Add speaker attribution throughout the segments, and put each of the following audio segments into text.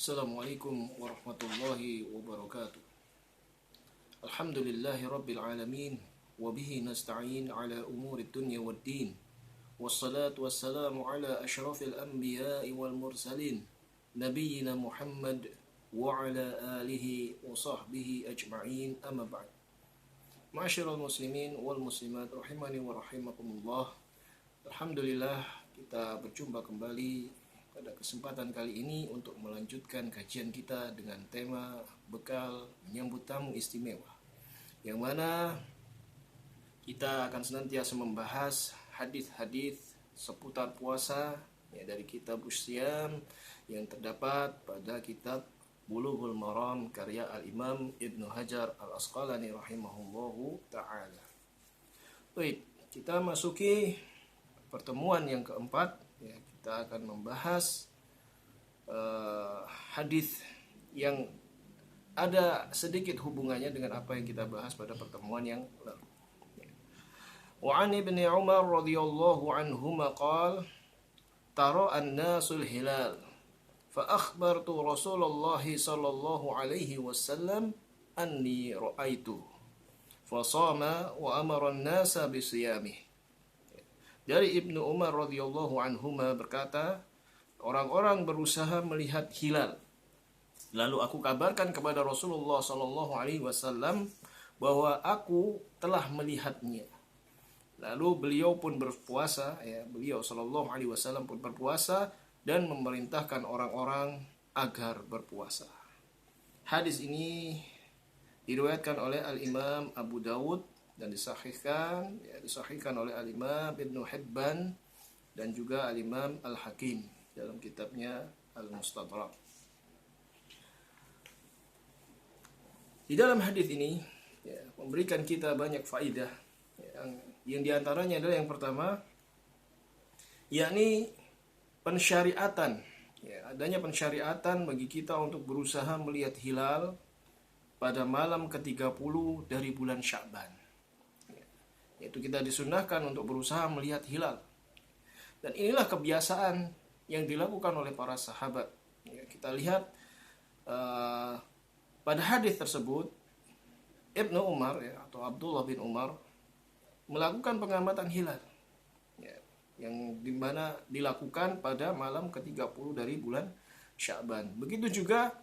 Speaker 1: Assalamualaikum warahmatullahi wabarakatuh. Alhamdulillahi rabbil alamin. Wabihi nasta'in ala umuri dunya wad din. Wassalatu wassalamu ala ashrafil anbiya'i wal mursalin, Nabiyyina Muhammad wa ala alihi wa sahbihi ajma'in, amma ba'd. Ma'asyiral muslimin wal muslimat rahimani wa rahimakumullah. Alhamdulillah, kita berjumpa kembali pada kesempatan kali ini untuk melanjutkan kajian kita dengan tema bekal menyambut tamu istimewa, yang mana kita akan senantiasa membahas hadis-hadis seputar puasa dari kitab Usyam yang terdapat pada kitab Bulughul Maram karya Al-Imam Ibnu Hajar Al-Asqalani rahimahullahu ta'ala. Baik, kita masuki pertemuan yang keempat. Kita akan membahas hadis yang ada sedikit hubungannya dengan apa yang kita bahas pada pertemuan yang lalu. Wa 'an Ibnu Umar radhiyallahu anhuma qala tara an-nasul hilal fa akhbartu Rasulullah sallallahu alaihi wasallam anni ra'aitu fa shama wa amara an-nasa bi siyamih. Dari Ibnu Umar radhiyallahu anhuma berkata, orang-orang berusaha melihat hilal. Lalu aku kabarkan kepada Rasulullah sallallahu alaihi wasallam bahwa aku telah melihatnya. Lalu beliau pun berpuasa, beliau sallallahu alaihi wasallam pun berpuasa dan memerintahkan orang-orang agar berpuasa. Hadis ini diriwayatkan oleh Al-Imam Abu Dawud dan disahihkan oleh Al-Imam Ibnu Hibban dan juga Al-Imam Al-Hakim dalam kitabnya Al-Mustadrak. Di dalam hadis ini memberikan kita banyak faidah, yang diantaranya adalah yang pertama, yakni pensyariatan, adanya pensyariatan bagi kita untuk berusaha melihat hilal pada malam ke-30 dari bulan Sya'ban. Yaitu kita disunahkan untuk berusaha melihat hilal. Dan inilah kebiasaan yang dilakukan oleh para sahabat. Kita lihat pada hadis tersebut, Ibnu Umar atau Abdullah bin Umar melakukan pengamatan hilal, yang dimana dilakukan pada malam ke-30 dari bulan Sya'ban. Begitu juga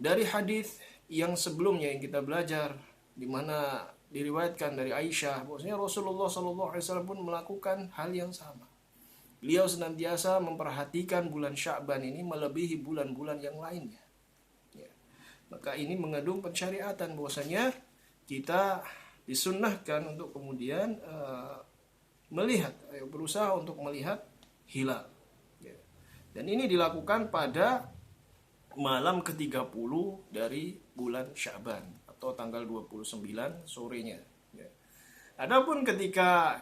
Speaker 1: dari hadis yang sebelumnya yang kita belajar, di mana diriwayatkan dari Aisyah bahwasanya Rasulullah SAW pun melakukan hal yang sama. Beliau senantiasa memperhatikan bulan Sya'ban ini melebihi bulan-bulan yang lainnya. Maka ini mengandung pensyariatan bahwasanya kita disunnahkan untuk kemudian berusaha untuk melihat hilal. Dan ini dilakukan pada malam ke-30 dari bulan Sya'ban atau tanggal 29 sorenya. Adapun ketika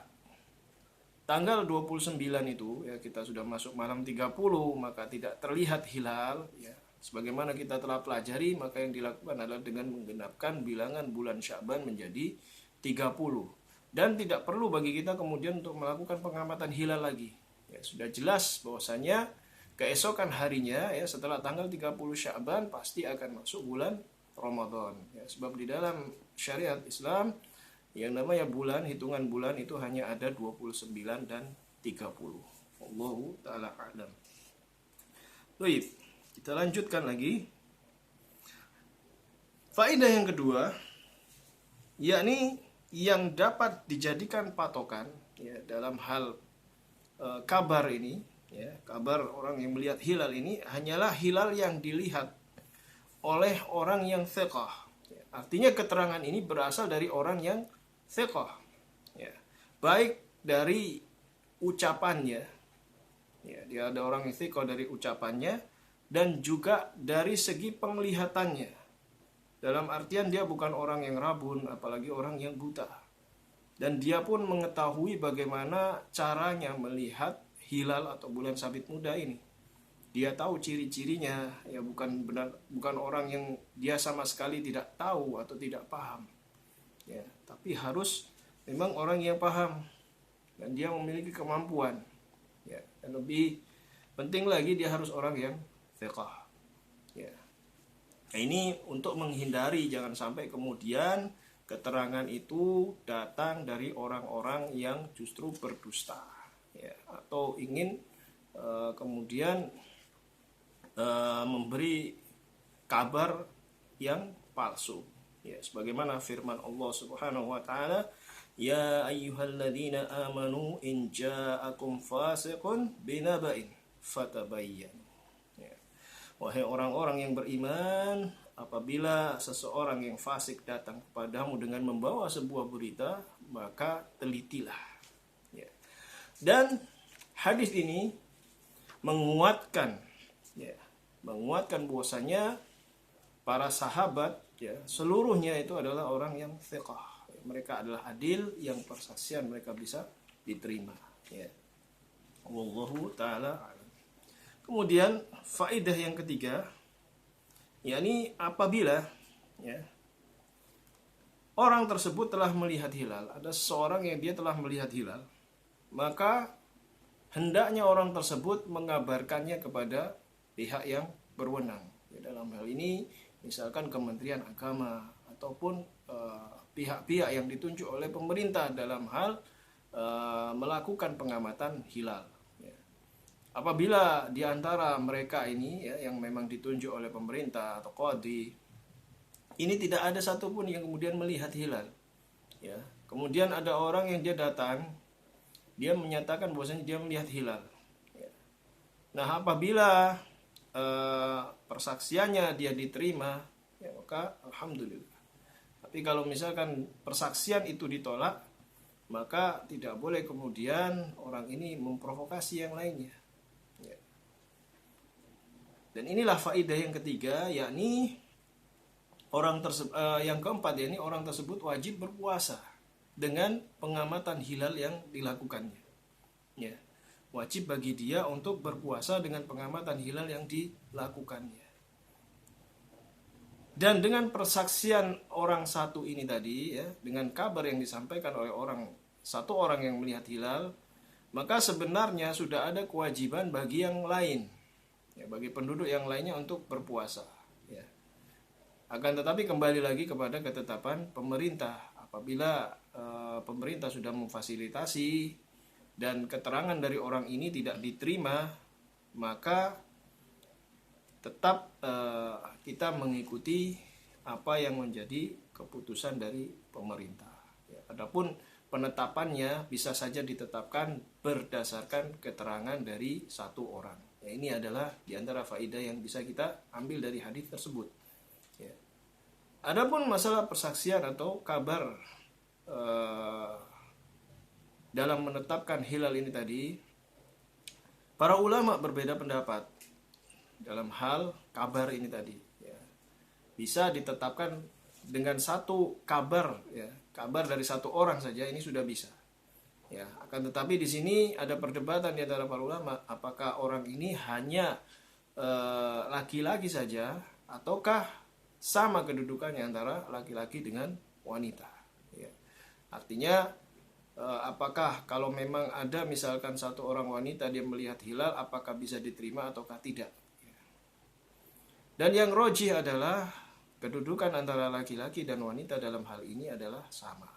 Speaker 1: tanggal 29 itu kita sudah masuk malam 30, maka tidak terlihat hilal, sebagaimana kita telah pelajari, maka yang dilakukan adalah dengan menggenapkan bilangan bulan Sya'ban menjadi 30. Dan tidak perlu bagi kita kemudian untuk melakukan pengamatan hilal lagi. Sudah jelas bahwasanya keesokan harinya setelah tanggal 30 Sya'ban pasti akan masuk bulan Ramadan. Sebab di dalam syariat Islam yang namanya bulan, hitungan bulan itu hanya ada 29 dan 30. Wallahu ta'ala a'lam. Baik, kita lanjutkan lagi. Faedah yang kedua, yakni yang dapat dijadikan patokan dalam hal kabar ini, kabar orang yang melihat hilal ini hanyalah hilal yang dilihat oleh orang yang thiqah. Artinya keterangan ini berasal dari orang yang thiqah, baik dari ucapannya, dia ada orang yang thiqah dari ucapannya, dan juga dari segi penglihatannya. Dalam artian dia bukan orang yang rabun, apalagi orang yang buta. Dan dia pun mengetahui bagaimana caranya melihat hilal atau bulan sabit muda ini. Dia tahu ciri-cirinya, bukan orang yang dia sama sekali tidak tahu atau tidak paham. Tapi harus memang orang yang paham dan dia memiliki kemampuan. Dan lebih penting lagi dia harus orang yang thiqah. Ya. Nah, ini untuk menghindari jangan sampai kemudian keterangan itu datang dari orang-orang yang justru berdusta, ya, atau ingin kemudian memberi kabar yang palsu. Ya, sebagaimana firman Allah Subhanahu wa taala, "Ya ayyuhalladzina amanu in ja'akum fasiqun binaba'in fatabayyanu." Ya. Wahai orang-orang yang beriman, apabila seseorang yang fasik datang kepadamu dengan membawa sebuah berita, maka telitilah. Ya. Dan hadis ini menguatkan, ya, menguatkan bahwasanya para sahabat, ya, seluruhnya itu adalah orang yang thiqah. Mereka adalah adil yang persaksian mereka bisa diterima. Ya. Wallahu taala alam. Kemudian faedah yang ketiga, yakni apabila, ya, orang tersebut telah melihat hilal, ada seseorang yang dia telah melihat hilal, maka hendaknya orang tersebut mengabarkannya kepada pihak yang berwenang. Ya, dalam hal ini misalkan Kementerian Agama ataupun pihak-pihak yang ditunjuk oleh pemerintah dalam hal melakukan pengamatan hilal. Ya. Apabila di antara mereka ini, ya, yang memang ditunjuk oleh pemerintah atau qadhi, ini tidak ada satupun yang kemudian melihat hilal. Ya. Kemudian ada orang yang dia datang, dia menyatakan bahwasanya dia melihat hilal. Ya. Nah, apabila persaksiannya dia diterima, ya, maka alhamdulillah. Tapi kalau misalkan persaksian itu ditolak, maka tidak boleh kemudian orang ini memprovokasi yang lainnya. Ya. Dan inilah faedah yang ketiga, yakni yang keempat, yakni orang tersebut wajib berpuasa dengan pengamatan hilal yang dilakukannya. Ya. Wajib bagi dia untuk berpuasa dengan pengamatan hilal yang dilakukannya. Dan dengan persaksian orang satu ini tadi, ya, dengan kabar yang disampaikan oleh satu orang yang melihat hilal, maka sebenarnya sudah ada kewajiban bagi yang lain, ya, bagi penduduk yang lainnya untuk berpuasa. Ya. Akan tetapi kembali lagi kepada ketetapan pemerintah. Apabila pemerintah sudah memfasilitasi dan keterangan dari orang ini tidak diterima, maka tetap kita mengikuti apa yang menjadi keputusan dari pemerintah. Ya, adapun penetapannya bisa saja ditetapkan berdasarkan keterangan dari satu orang. Ya, ini adalah diantara faedah yang bisa kita ambil dari hadis tersebut. Ya. Adapun masalah persaksian atau kabar dalam menetapkan hilal ini tadi, para ulama berbeda pendapat dalam hal kabar ini tadi. Ya. Bisa ditetapkan dengan satu kabar, ya, kabar dari satu orang saja ini sudah bisa. Ya, akan tetapi di sini ada perdebatan di antara para ulama, apakah orang ini hanya laki-laki saja ataukah sama kedudukannya antara laki-laki dengan wanita. Ya. Artinya apakah kalau memang ada misalkan satu orang wanita dia melihat hilal, apakah bisa diterima ataukah tidak. Ya. Dan yang rojih adalah kedudukan antara laki-laki dan wanita dalam hal ini adalah sama.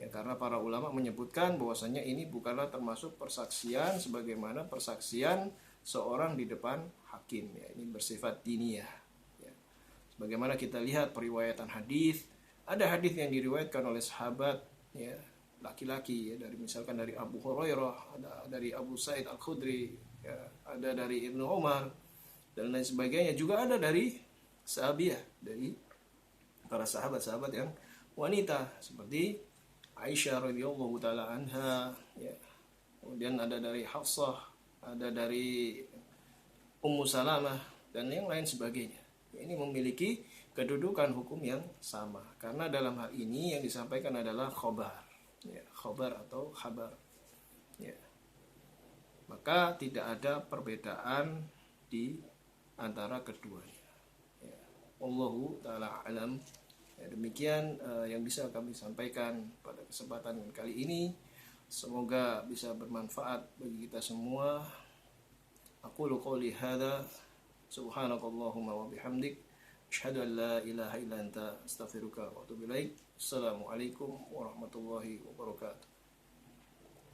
Speaker 1: Ya, karena para ulama menyebutkan bahwasanya ini bukanlah termasuk persaksian sebagaimana persaksian seorang di depan hakim. Ya, ini bersifat diniyah. Ya. Sebagaimana kita lihat periwayatan hadis, ada hadis yang diriwayatkan oleh sahabat, ya, laki-laki, ya, dari misalkan dari Abu Hurairah, ada dari Abu Sa'id Al-Khudri, ya, ada dari Ibnu Umar dan lain sebagainya, juga ada dari sahabiah, dari para sahabat-sahabat yang wanita seperti Aisyah radhiyallahu taala anha, ya. Kemudian ada dari Hafsah, ada dari Ummu Salamah dan yang lain sebagainya. Ini memiliki kedudukan hukum yang sama karena dalam hal ini yang disampaikan adalah khobar, ya, khobar atau khabar. Ya. Maka tidak ada perbedaan di antara keduanya. Ya. Allahu taala alam. Ya, demikian yang bisa kami sampaikan pada kesempatan kali ini. Semoga bisa bermanfaat bagi kita semua. Aqulu qouli hadza Subhanakallahumma wa bihamdik asyhadu an la ilaha illa anta astaghfiruka wa atubu ilaik. Assalamualaikum warahmatullahi wabarakatuh.